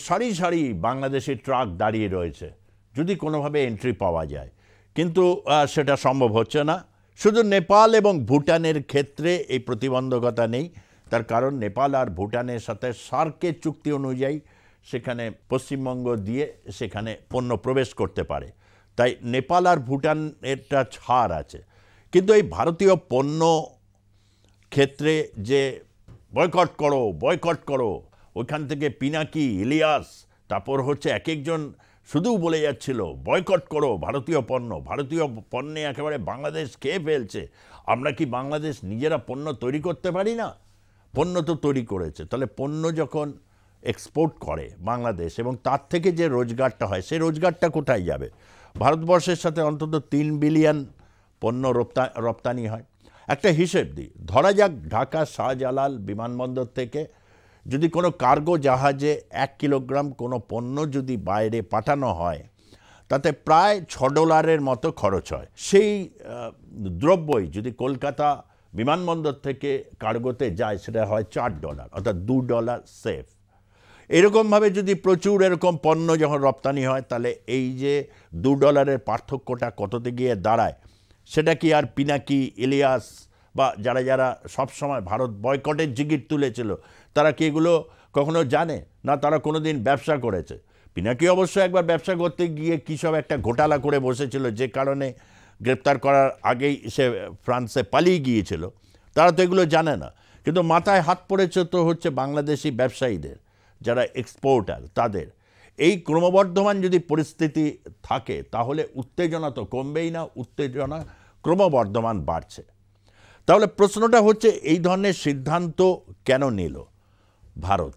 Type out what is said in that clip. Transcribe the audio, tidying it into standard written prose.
সারি সারি বাংলাদেশি ট্রাক দাঁড়িয়ে রয়েছে, যদি কোনোভাবে এন্ট্রি পাওয়া যায়। কিন্তু সেটা সম্ভব হচ্ছে না। শুধু নেপাল এবং ভুটানের ক্ষেত্রে এই প্রতিবন্ধকতা নেই। তার কারণ নেপাল আর ভুটানের সাথে সার্কের চুক্তি অনুযায়ী সেখানে পশ্চিমবঙ্গ দিয়ে সেখানে পণ্য প্রবেশ করতে পারে, তাই নেপাল আর ভুটান একটা ছাড় আছে। কিন্তু এই ভারতীয় পণ্য ক্ষেত্রে যে বয়কট করো, ওইখান থেকে পিনাকি, ইলিয়াস, তারপর হচ্ছে এক একজন শুধু বলে যাচ্ছিল বয়কট করো ভারতীয় পণ্যে একেবারে বাংলাদেশ খেয়ে ফেলছে। আমরা কি বাংলাদেশ নিজেরা পণ্য তৈরি করতে পারি না? পণ্য তো তৈরি করেছে। তাহলে পণ্য যখন এক্সপোর্ট করে বাংলাদেশ এবং তার থেকে যে রোজগারটা হয়, সেই রোজগারটা কোথায় যাবে? ভারতবর্ষের সাথে অন্তত 3 বিলিয়ন পণ্য রপ্তানি হয়। একটা হিসেব দিই, ধরা যাক ঢাকা শাহজালাল বিমানবন্দর থেকে যদি কোনো কার্গো জাহাজে 1 কিলোগ্রাম কোনো পণ্য যদি বাইরে পাঠানো হয়, তাতে প্রায় $6 মতো খরচ হয়। সেই দ্রব্যই যদি কলকাতা বিমানবন্দর থেকে কার্গোতে যায়, সেটা হয় $4, অর্থাৎ $2 সেফ। এরকমভাবে যদি প্রচুর এরকম পণ্য যখন রপ্তানি হয়, তাহলে এই যে $2 পার্থক্যটা কততে গিয়ে দাঁড়ায়, সেটা কি আর পিনাকি, ইলিয়াস বা যারা সবসময় ভারত বয়কটের জিগির তুলেছিল, তারা কি এগুলো কখনো জানে না? তারা কোনো দিন ব্যবসা করেছে? পিনাকি অবশ্য একবার ব্যবসা করতে গিয়ে কী সব একটা ঘোটালা করে বসেছিল, যে কারণে গ্রেপ্তার করার আগেই সে ফ্রান্সে পালিয়ে গিয়েছিল। তারা তো এগুলো জানে না। কিন্তু মাথায় হাত পড়েছে তো হচ্ছে বাংলাদেশি ব্যবসায়ীদের, যারা এক্সপোর্টার, তাদের। এই ক্রমবর্ধমান যদি পরিস্থিতি থাকে, তাহলে উত্তেজনা তো কমবেই না, উত্তেজনা ক্রমবর্ধমান বাড়ছে। তাহলে প্রশ্নটা হচ্ছে, এই ধরনের সিদ্ধান্ত কেন নিল ভারত?